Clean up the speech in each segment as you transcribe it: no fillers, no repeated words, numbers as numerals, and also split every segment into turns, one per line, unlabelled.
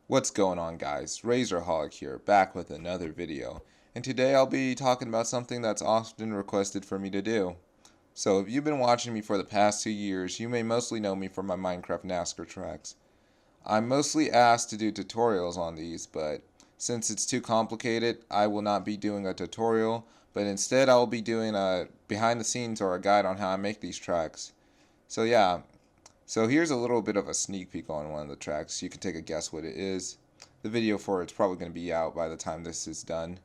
What's going on, guys? Razorhog here, back with another video, and today I'll be talking about something that's often requested for me to do. So if you've been watching me for the past 2 years, you may mostly know me from my Minecraft NASCAR tracks. I'm mostly asked to do tutorials on these, but since it's too complicated, I will not be doing a tutorial, but instead I'll be doing a behind the scenes or a guide on how I make these tracks. So yeah, so here's a little bit of a sneak peek on one of the tracks. You can take a guess what it is. The video for it's probably going to be out by the time this is done.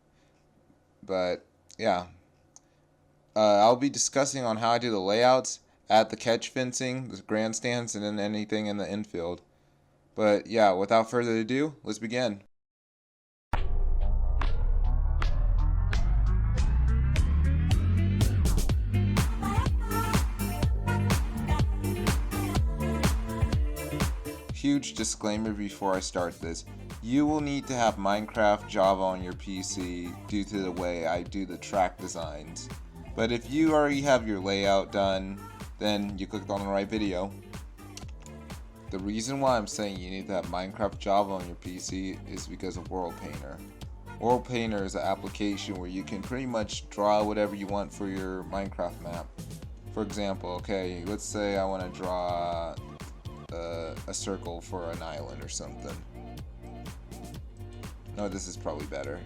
But yeah, I'll be discussing on how I do the layouts, add the catch fencing, the grandstands, and then anything in the infield. But yeah, without further ado, let's begin. Huge disclaimer before I start this. You will need to have Minecraft Java on your PC due to the way I do the track designs. But if you already have your layout done, then you clicked on the right video. The reason why I'm saying you need to have Minecraft Java on your PC is because of World Painter. World Painter is an application where you can pretty much draw whatever you want for your Minecraft map. For example, okay, let's say I want to draw a circle for an island or something. No, this is probably better.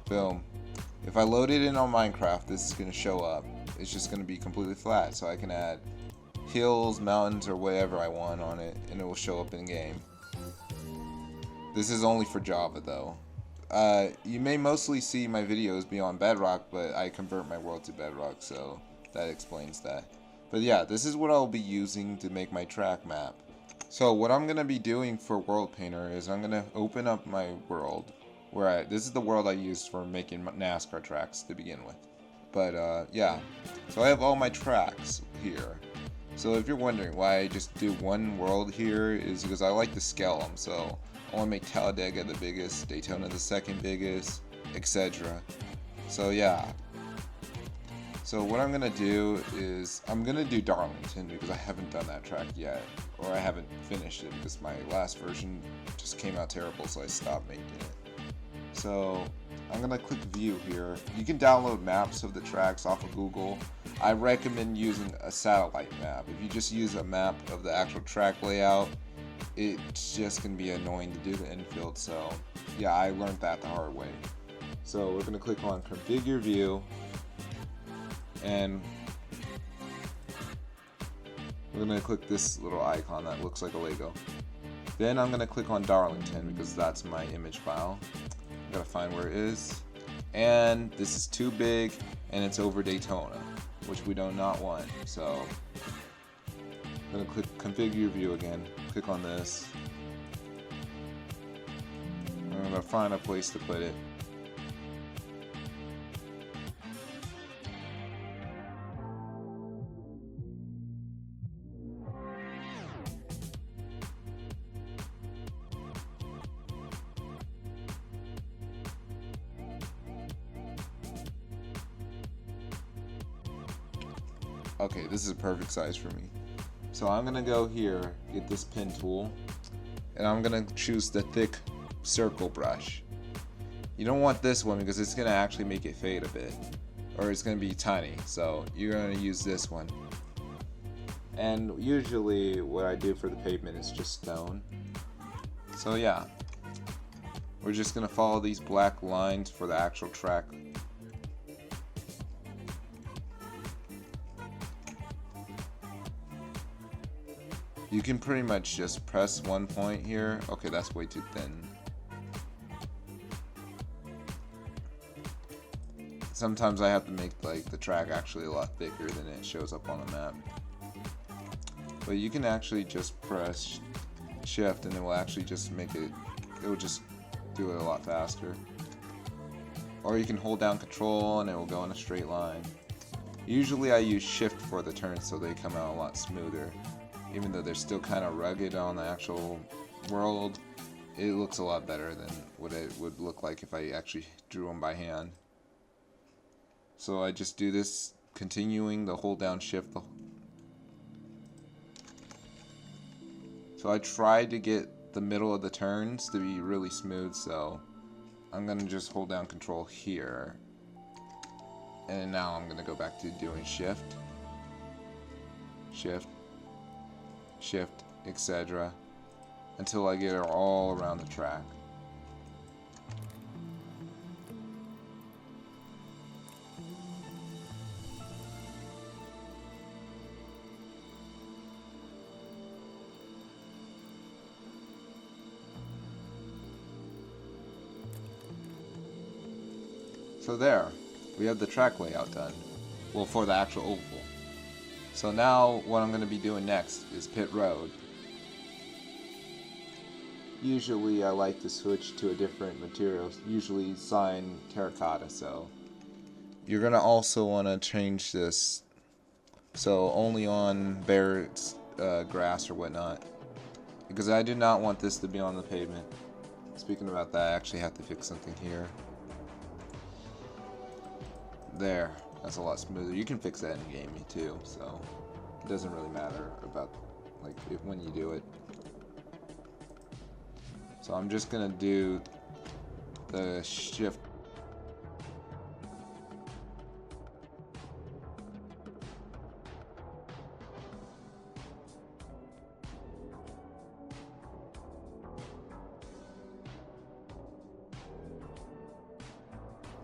Boom. If I load it in on Minecraft, this is going to show up. It's just going to be completely flat, so I can add hills, mountains, or whatever I want on it, and it will show up in game. This is only for Java though. You may mostly see my videos be on Bedrock, but I convert my world to Bedrock, so that explains that. But yeah, this is what I'll be using to make my track map. So what I'm going to be doing for World Painter is I'm going to open up my world. This is the world I used for making NASCAR tracks to begin with. But yeah, so I have all my tracks here. So if you're wondering why I just do one world here is because I like to scale them. So I want to make Talladega the biggest, Daytona the second biggest, etc. So yeah. So what I'm going to do is, I'm going to do Darlington because I haven't done that track yet. Or I haven't finished it because my last version just came out terrible, so I stopped making it. So I'm going to click view here. You can download maps of the tracks off of Google. I recommend using a satellite map. If you just use a map of the actual track layout, it's just going to be annoying to do the infield. So yeah, I learned that the hard way. So we're going to click on configure view. And we're going to click this little icon that looks like a Lego. Then I'm going to click on Darlington because that's my image file. I gotta find where it is. And this is too big and it's over Daytona, which we do not want. So I'm going to click configure view again. Click on this. I'm going to find a place to put it. Okay, this is a perfect size for me. So I'm gonna go here, get this pen tool, and I'm gonna choose the thick circle brush. You don't want this one because it's gonna actually make it fade a bit, or it's gonna be tiny. So you're gonna use this one. And usually what I do for the pavement is just stone. So yeah, we're just gonna follow these black lines for the actual track. You can pretty much just press one point here. Okay, that's way too thin. Sometimes I have to make like the track actually a lot thicker than it shows up on the map. But you can actually just press shift and it will actually just make it, it will just do it a lot faster. Or you can hold down control and it will go in a straight line. Usually I use shift for the turns so they come out a lot smoother. Even though they're still kind of rugged on the actual world, it looks a lot better than what it would look like if I actually drew them by hand. So I just do this, continuing to hold down shift. So I tried to get the middle of the turns to be really smooth, so I'm gonna just hold down control here. And now I'm gonna go back to doing shift, shift, shift, etc. until I get it all around the track. So there, we have the track layout done. Well, for the actual oval. So now what I'm going to be doing next is pit road. Usually I like to switch to a different material, usually cyan terracotta, so you're going to also want to change this so only on bare grass or whatnot, because I do not want this to be on the pavement. Speaking about that, I actually have to fix something here. There, that's a lot smoother. You can fix that in game too, so it doesn't really matter about like when you do it. So I'm just gonna do the shift.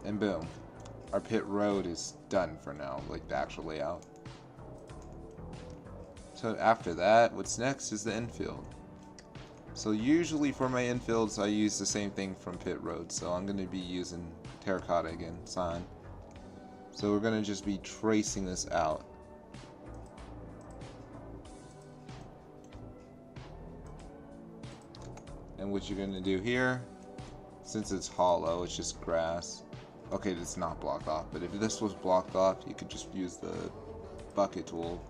And boom. Our pit road is done for now, like the actual layout. So after that, what's next is the infield. So usually for my infields, I use the same thing from pit road. So I'm going to be using terracotta again, cyan. So we're going to just be tracing this out. And what you're going to do here, since it's hollow, it's just grass. Okay, it's not blocked off, but if this was blocked off, you could just use the bucket tool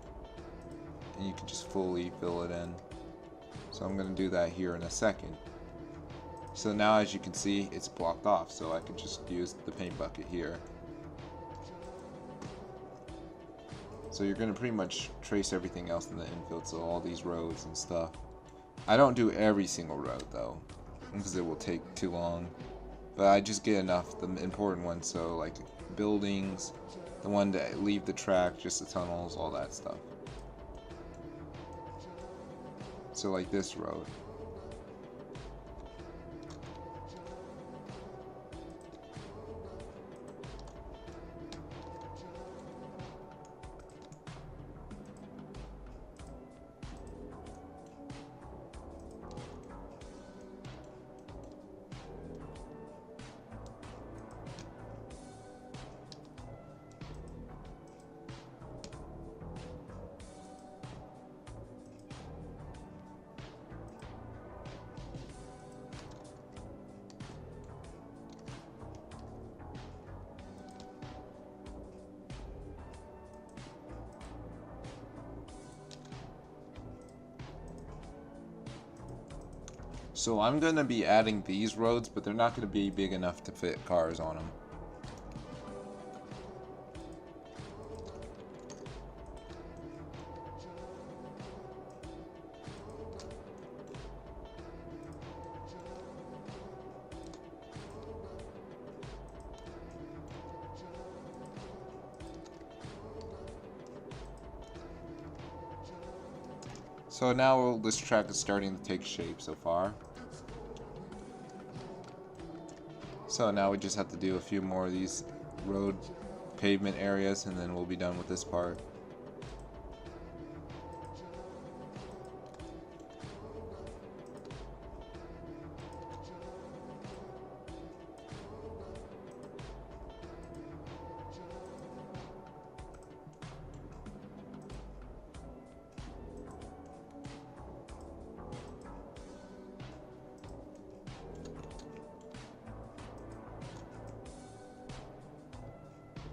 and you could just fully fill it in. So I'm going to do that here in a second. So now as you can see, it's blocked off, so I could just use the paint bucket here. So you're going to pretty much trace everything else in the infield, so all these roads and stuff. I don't do every single road though, because it will take too long. But I just get enough, the important ones, so like buildings, the one that leave the track, just the tunnels, all that stuff. So like this road. So I'm going to be adding these roads, but they're not going to be big enough to fit cars on them. So now this track is starting to take shape so far. So now we just have to do a few more of these road pavement areas and then we'll be done with this part.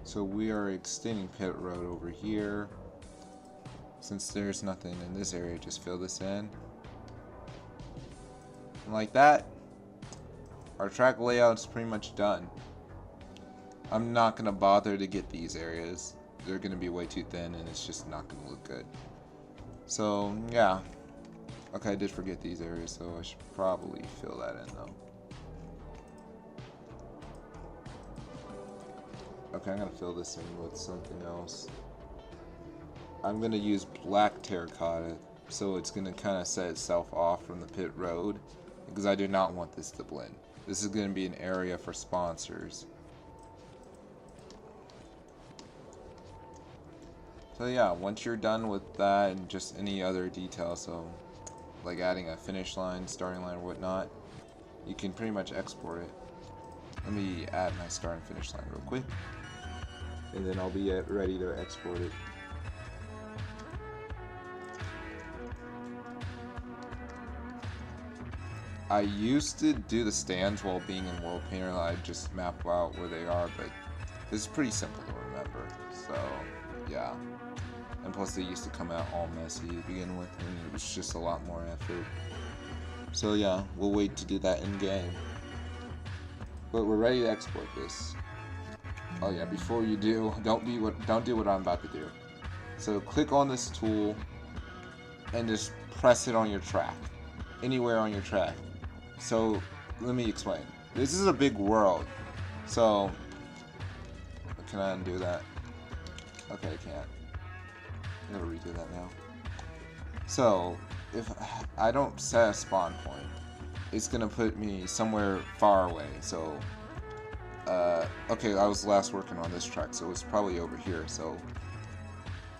So we are extending pit road over here. Since there's nothing in this area, just fill this in. And like that, our track layout's pretty much done. I'm not going to bother to get these areas. They're going to be way too thin and it's just not going to look good. So yeah, Okay, I did forget these areas, so I should probably fill that in though. Okay, I'm gonna fill this in with something else. I'm gonna use black terracotta, so it's gonna kind of set itself off from the pit road, because I do not want this to blend. This is gonna be an area for sponsors. So yeah, once you're done with that and just any other details, so like adding a finish line, starting line, or whatnot, you can pretty much export it. Let me add my start and finish line real quick, and then I'll be ready to export it. I used to do the stands while being in World Painter. I'd just map out where they are, but this is pretty simple to remember. So yeah. And plus they used to come out all messy to begin with, and it was just a lot more effort. So yeah, we'll wait to do that in game. But we're ready to export this. Oh yeah, before you do, don't do what I'm about to do. So click on this tool and just press it on your track. Anywhere on your track. So let me explain. This is a big world. So can I undo that? Okay, I can't. I'm gonna redo that now. So if I don't set a spawn point, it's gonna put me somewhere far away. So okay, I was last working on this track, so it's probably over here. So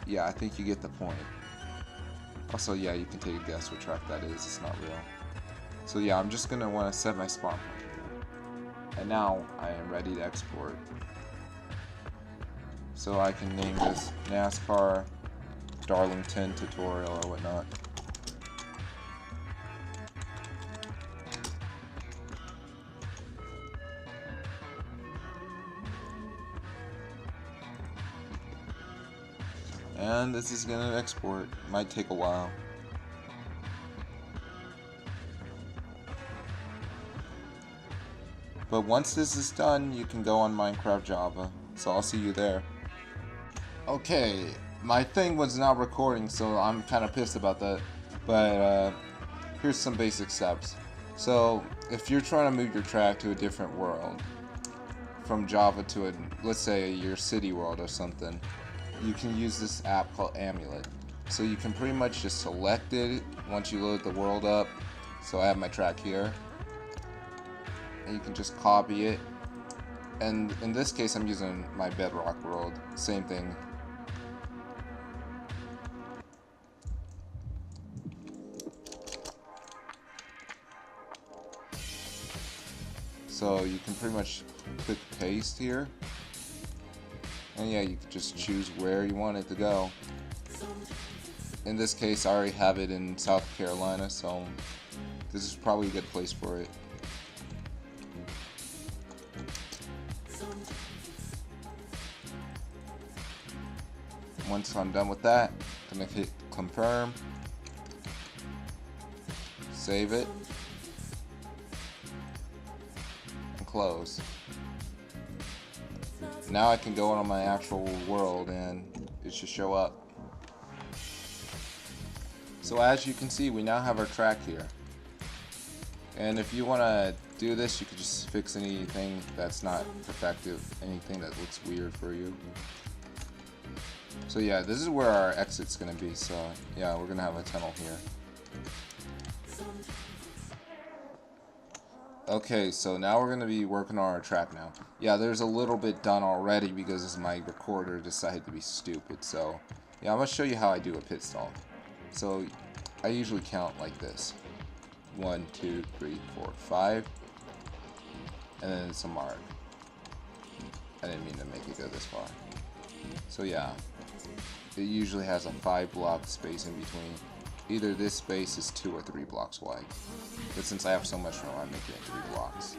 yeah, I think you get the point. Also, yeah, you can take a guess what track that is. It's not real. So yeah, I'm just gonna want to set my spawn point. And now I am ready to export. So I can name this NASCAR Darlington tutorial or whatnot. And this is gonna export. Might take a while. But once this is done, you can go on Minecraft Java. So I'll see you there. Okay, my thing was not recording, so I'm kind of pissed about that. But here's some basic steps. So if you're trying to move your track to a different world, from Java to let's say your city world or something, you can use this app called Amulet. So you can pretty much just select it once you load the world up. So I have my track here. And you can just copy it. And in this case, I'm using my Bedrock world. Same thing. So you can pretty much click paste here. And yeah, you can just choose where you want it to go. In this case, I already have it in South Carolina, so this is probably a good place for it. Once I'm done with that, I'm gonna hit confirm, save it, and close. Now I can go on my actual world and it should show up. So as you can see, we now have our track here. And if you want to do this, you could just fix anything that's not effective, anything that looks weird for you. So yeah, this is where our exit's going to be. So yeah, we're going to have a tunnel here. Okay, so now we're going to be working on our track now. Yeah, there's a little bit done already because my recorder decided to be stupid. So yeah, I'm going to show you how I do a pit stall. So I usually count like this. 1, 2, 3, 4, 5. And then it's a mark. I didn't mean to make it go this far. So yeah, it usually has a 5-block space in between. Either this space is 2 or 3 blocks wide. But since I have so much room, I make it 3 blocks.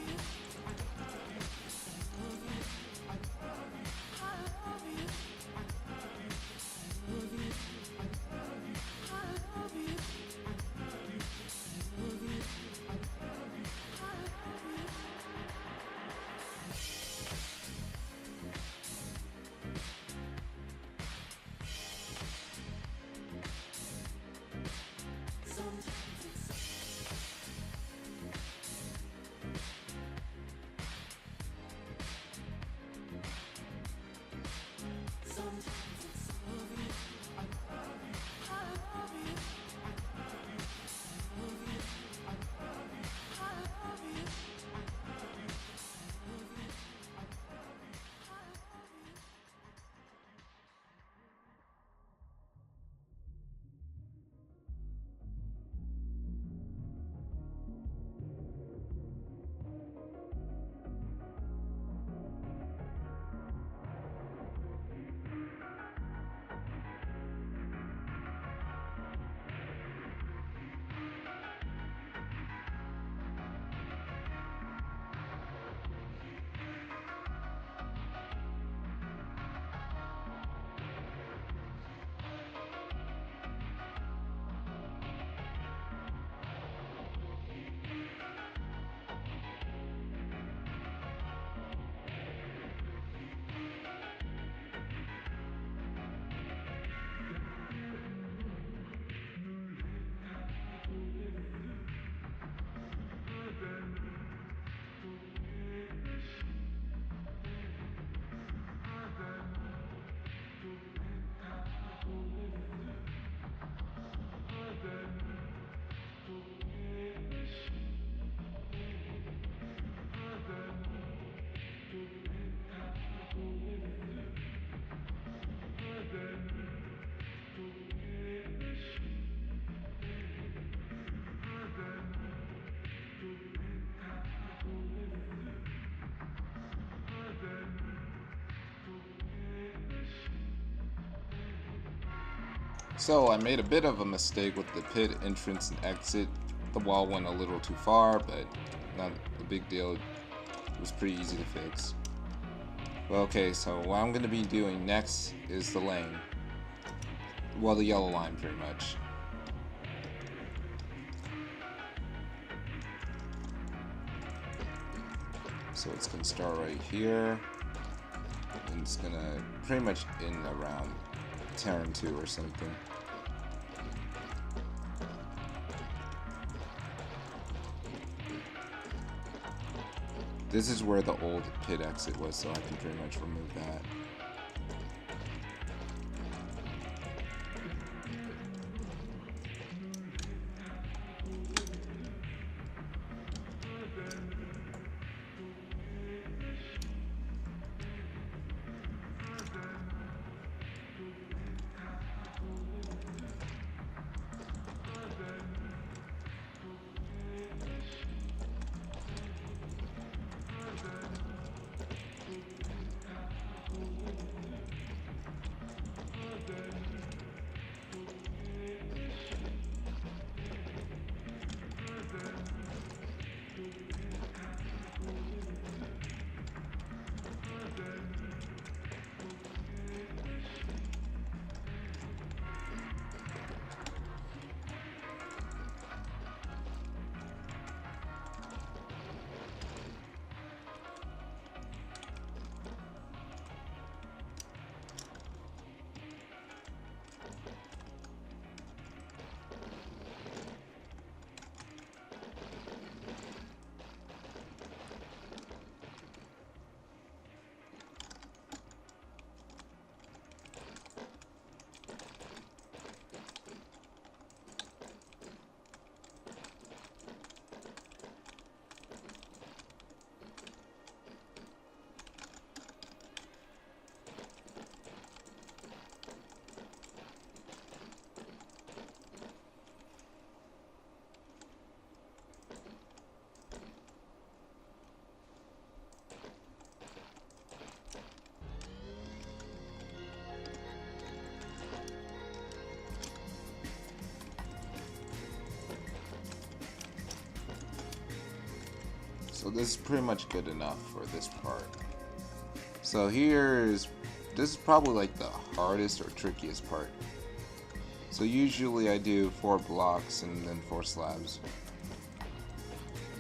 So I made a bit of a mistake with the pit entrance and exit. The wall went a little too far, but not a big deal. It was pretty easy to fix. Well, okay, so what I'm going to be doing next is the lane. Well, the yellow line, pretty much. So it's going to start right here. And it's going to pretty much end around turn 2 or something. This is where the old pit exit was, so I can pretty much remove that. So this is pretty much good enough for this part. So this is probably like the hardest or trickiest part. So usually I do 4 blocks and then 4 slabs.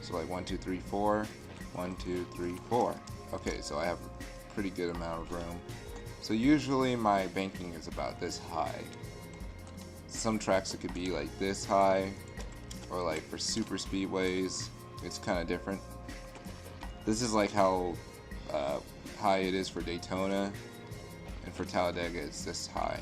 So like 1, 2, 3, 4, 1, 2, 3, 4. Okay, so I have a pretty good amount of room. So usually my banking is about this high. Some tracks it could be like this high, or like for super speedways, it's kind of different. This is like how high it is for Daytona, and for Talladega it's this high.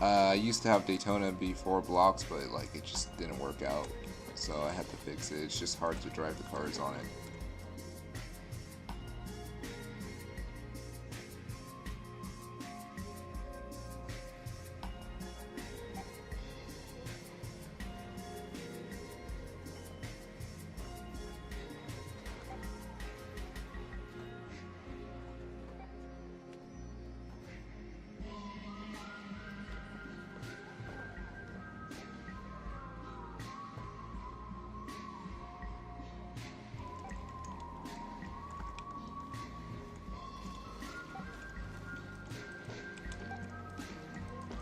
I used to have Daytona be 4 blocks, but like it just didn't work out, so I had to fix it. It's just hard to drive the cars on it.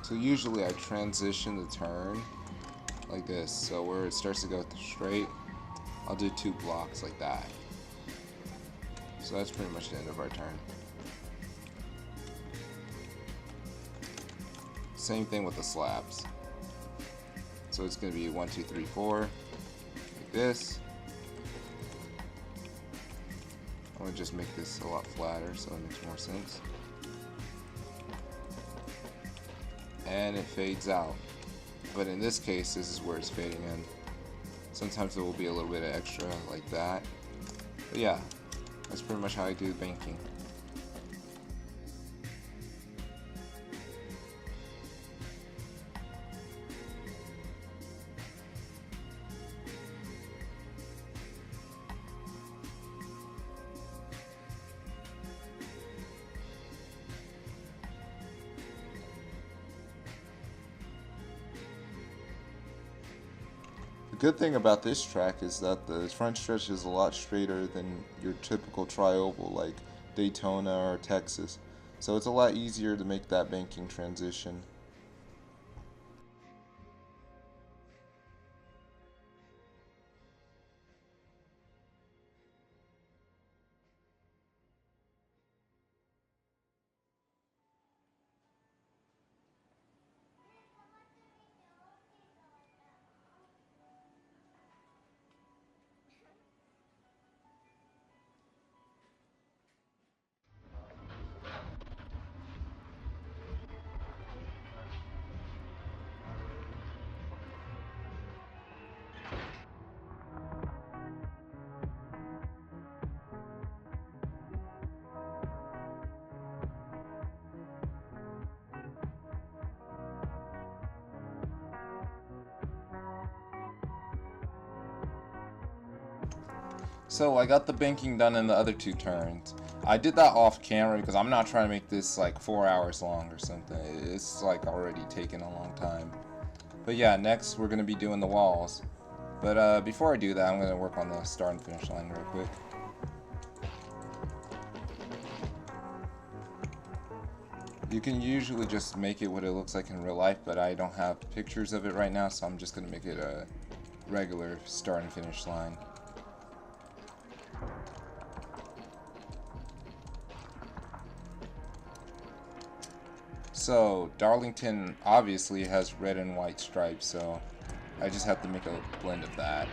So usually I transition the turn like this, so where it starts to go straight, I'll do 2 blocks like that. So that's pretty much the end of our turn. Same thing with the slabs. So it's going to be 1, 2, 3, 4, like this. I'm going to just make this a lot flatter so it makes more sense. And it fades out, but in this case this is where it's fading in. Sometimes there will be a little bit of extra like that, but yeah, that's pretty much how I do banking. Good thing about this track is that the front stretch is a lot straighter than your typical tri-oval like Daytona or Texas, so it's a lot easier to make that banking transition. So I got the banking done in the other two turns. I did that off camera because I'm not trying to make this like 4 hours long or something. It's like already taken a long time. But yeah, next we're going to be doing the walls. But before I do that, I'm going to work on the start and finish line real quick. You can usually just make it what it looks like in real life, but I don't have pictures of it right now, so I'm just going to make it a regular start and finish line. So, Darlington obviously has red and white stripes, so I just have to make a blend of that.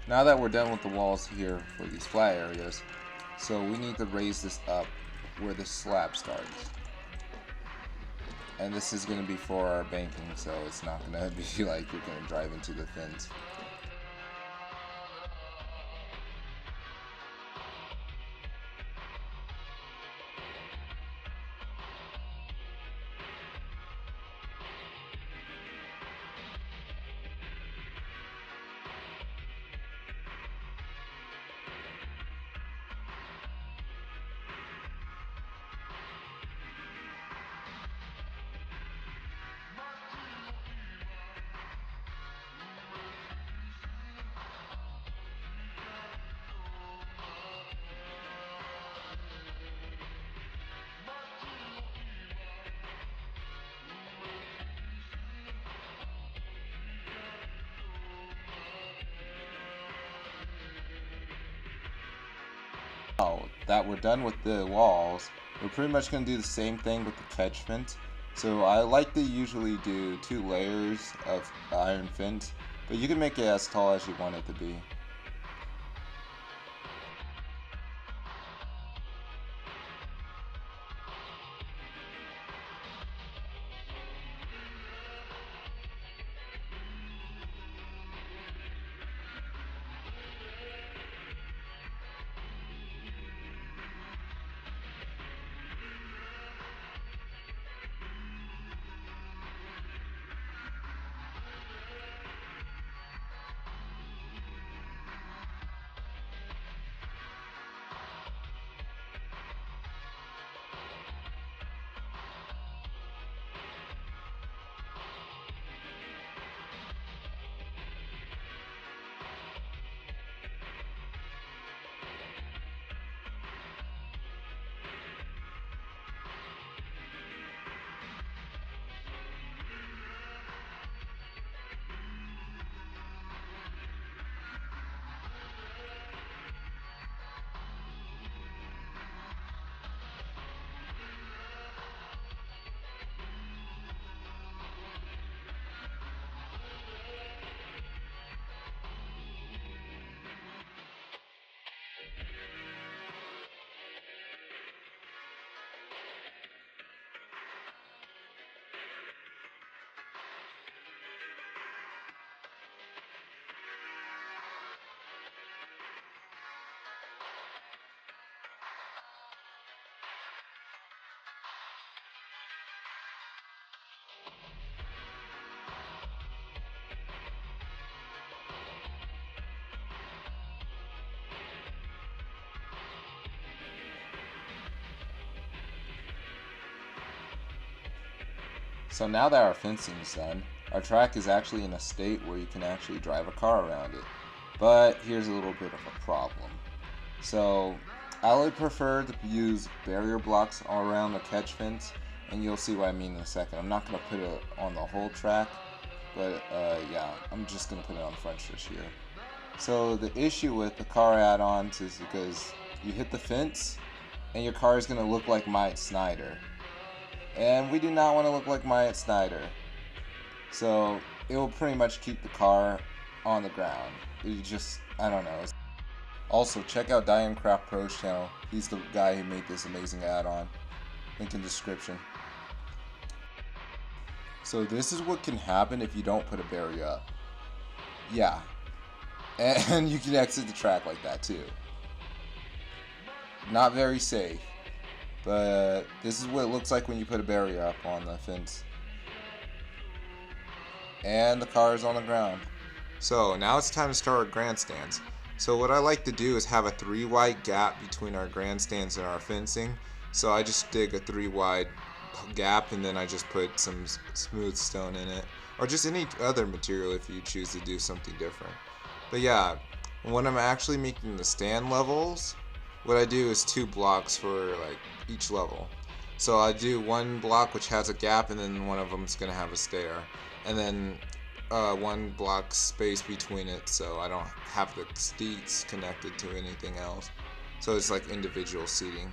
Now that we're done with the walls here for these flat areas, so we need to raise this up where the slab starts. And this is going to be for our banking, so it's not going to be like you're going to drive into the fence. Now that we're done with the walls, we're pretty much going to do the same thing with the catchment. So I like to usually do 2 layers of iron fence, but you can make it as tall as you want it to be. So now that our fencing is done, our track is actually in a state where you can actually drive a car around it. But here's a little bit of a problem. So I would prefer to use barrier blocks all around the catch fence, and you'll see what I mean in a second. I'm not going to put it on the whole track, but yeah, I'm just going to put it on the front stretch here. So the issue with the car add-ons is because you hit the fence, and your car is going to look like Myatt Snider. And we do not want to look like Myatt Snider. So it will pretty much keep the car on the ground. It just, I don't know. Also, check out Craft Pro's channel. He's the guy who made this amazing add-on. Link in the description. So this is what can happen if you don't put a barrier up. Yeah. And you can exit the track like that too. Not very safe. But this is what it looks like when you put a barrier up on the fence. And the car is on the ground. So now it's time to start our grandstands. So what I like to do is have a 3 wide gap between our grandstands and our fencing. So I just dig a 3 wide gap and then I just put some smooth stone in it. Or just any other material if you choose to do something different. But yeah, when I'm actually making the stand levels, what I do is 2 blocks for like each level. So I do 1 block which has a gap and then one of them is going to have a stair. And then 1 block space between it so I don't have the seats connected to anything else. So it's like individual seating.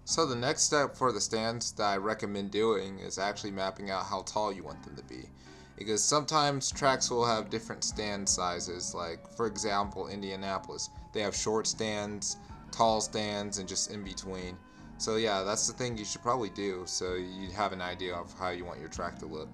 So the next step for the stands that I recommend doing is actually mapping out how tall you want them to be. Because sometimes tracks will have different stand sizes, like for example Indianapolis. They have short stands, tall stands, and just in between. So yeah, that's the thing you should probably do so you have an idea of how you want your track to look.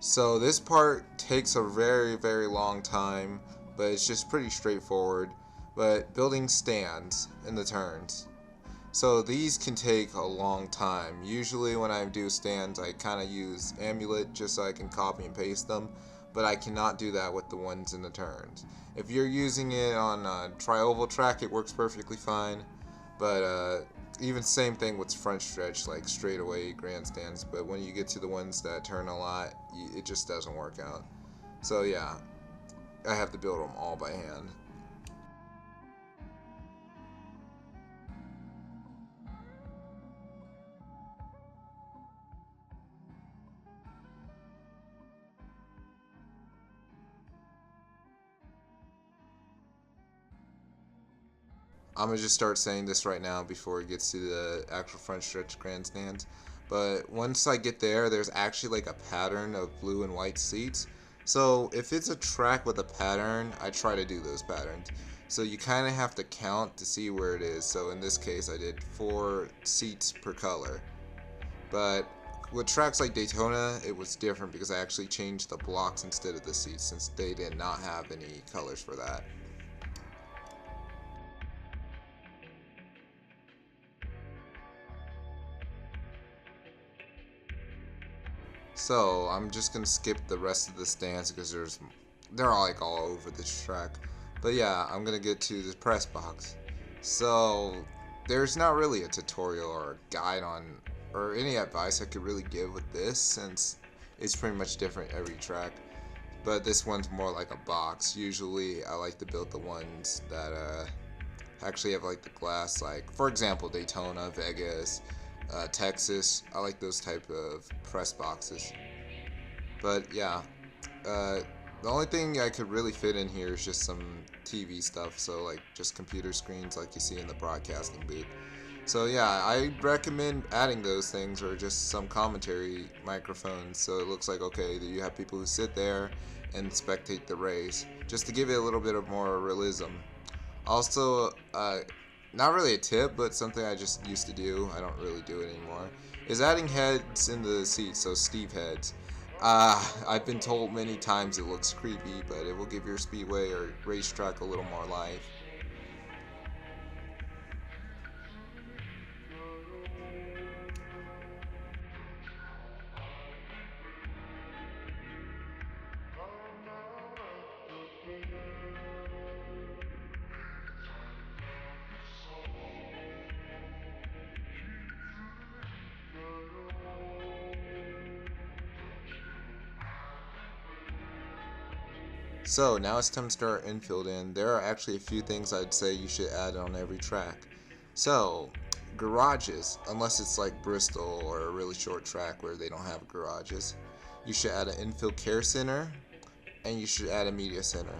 So this part takes a very long time, but it's just pretty straightforward. But building stands in the turns. So these can take a long time. Usually when I do stands I kind of use Amulet just so I can copy and paste them, but I cannot do that with the ones in the turns. If you're using it on a tri-oval track it works perfectly fine, but even same thing with front stretch like straightaway grandstands, but when you get to the ones that turn a lot it just doesn't work out. So yeah, I have to build them all by hand. I'm gonna just start saying this right now before it gets to the actual front stretch grandstands. But once I get there, there's actually like a pattern of blue and white seats. So if it's a track with a pattern, I try to do those patterns. So you kind of have to count to see where it is. So in this case, I did 4 seats per color. But with tracks like Daytona, it was different because I actually changed the blocks instead of the seats since they did not have any colors for that. So I'm just gonna skip the rest of the stands because they're all like all over this track. But yeah, I'm gonna get to the press box. So there's not really a tutorial or a guide on or any advice I could really give with this since it's pretty much different every track. But this one's more like a box. Usually I like to build the ones that actually have like the glass, like for example Daytona, Vegas, Texas. I like those type of press boxes. But yeah, uh, the only thing I could really fit in here is just some TV stuff, so like just computer screens like you see in the broadcasting booth. So yeah, I recommend adding those things or just some commentary microphones so it looks like okay that you have people who sit there and spectate the race just to give it a little bit of more realism. Also, not really a tip, but something I just used to do, I don't really do it anymore, is adding heads in the seats, so Steve heads. I've been told many times it looks creepy, but it will give your speedway or racetrack a little more life. So now it's time to start infield in. There are actually a few things I'd say you should add on every track. So, garages, unless it's like Bristol or a really short track where they don't have garages. You should add an infield care center, and you should add a media center.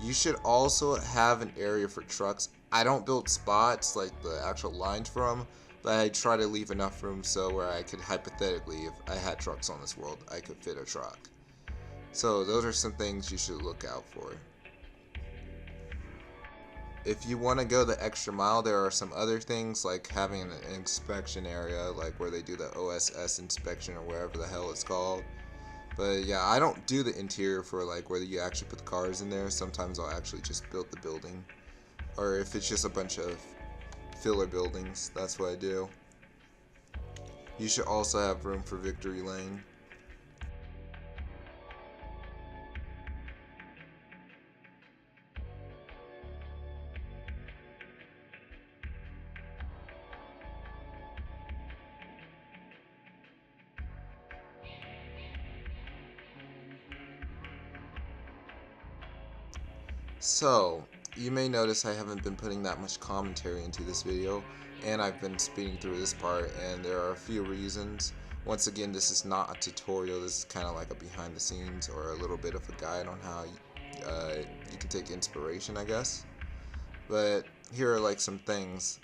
You should also have an area for trucks. I don't build spots like the actual lines for them, but I try to leave enough room so where I could hypothetically, if I had trucks on this world, I could fit a truck. So those are some things you should look out for. If you want to go the extra mile, there are some other things like having an inspection area, like where they do the OSS inspection or wherever the hell it's called. But yeah, I don't do the interior for like whether you actually put the cars in there. Sometimes I'll actually just build the building. Or if it's just a bunch of filler buildings, that's what I do. You should also have room for victory lane. So, you may notice I haven't been putting that much commentary into this video, and I've been speeding through this part, and there are a few reasons. Once again, this is not a tutorial, this is kind of like a behind the scenes or a little bit of a guide on how you can take inspiration, I guess. But here are like some things.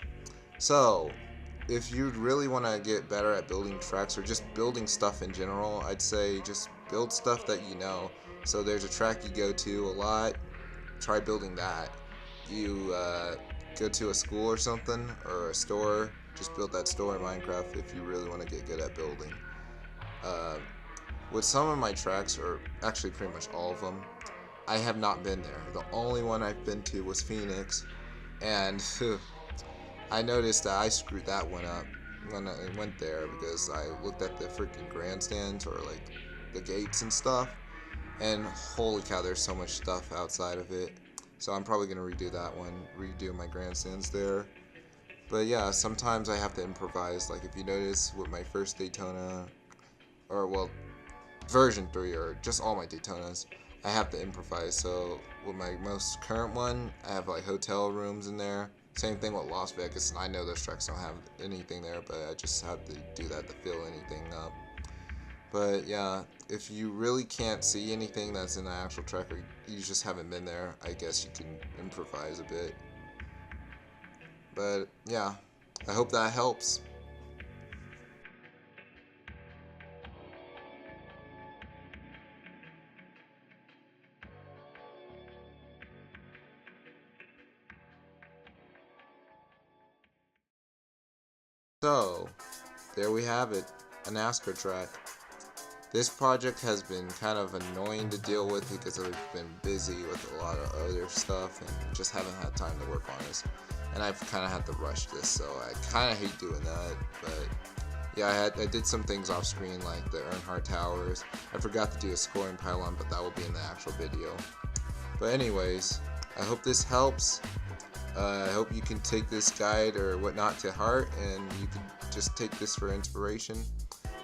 So, if you really want to get better at building tracks or just building stuff in general, I'd say just build stuff that you know. So there's a track you go to a lot, try building that. You go to a school or something, or a store, just build that store in Minecraft if you really want to get good at building. Uh, with some of my tracks, or actually pretty much all of them, I have not been there. The only one I've been to was Phoenix, and I noticed that I screwed that one up when I went there because I looked at the freaking grandstands or like the gates and stuff, and holy cow, there's so much stuff outside of it. So I'm probably gonna redo that one, redo my grandstands there. But yeah, sometimes I have to improvise. Like if you notice with my first Daytona, or well, version 3 or just all my Daytonas, I have to improvise. So with my most current one, I have like hotel rooms in there. Same thing with Las Vegas, and I know those tracks don't have anything there, but I just have to do that to fill anything up. But yeah, if you really can't see anything that's in the actual track or you just haven't been there, I guess you can improvise a bit. But yeah, I hope that helps. So, there we have it, a NASCAR track. This project has been kind of annoying to deal with because I've been busy with a lot of other stuff and just haven't had time to work on this. And I've kind of had to rush this, so I kind of hate doing that. But yeah, I did some things off screen like the Earnhardt Towers. I forgot to do a scoring pylon, but that will be in the actual video. But anyways, I hope this helps. I hope you can take this guide or whatnot to heart, and you can just take this for inspiration,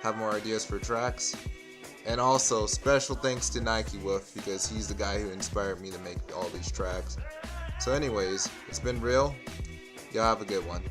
have more ideas for tracks. And also, special thanks to Nike Wolf, because he's the guy who inspired me to make all these tracks. So anyways, it's been real. Y'all have a good one.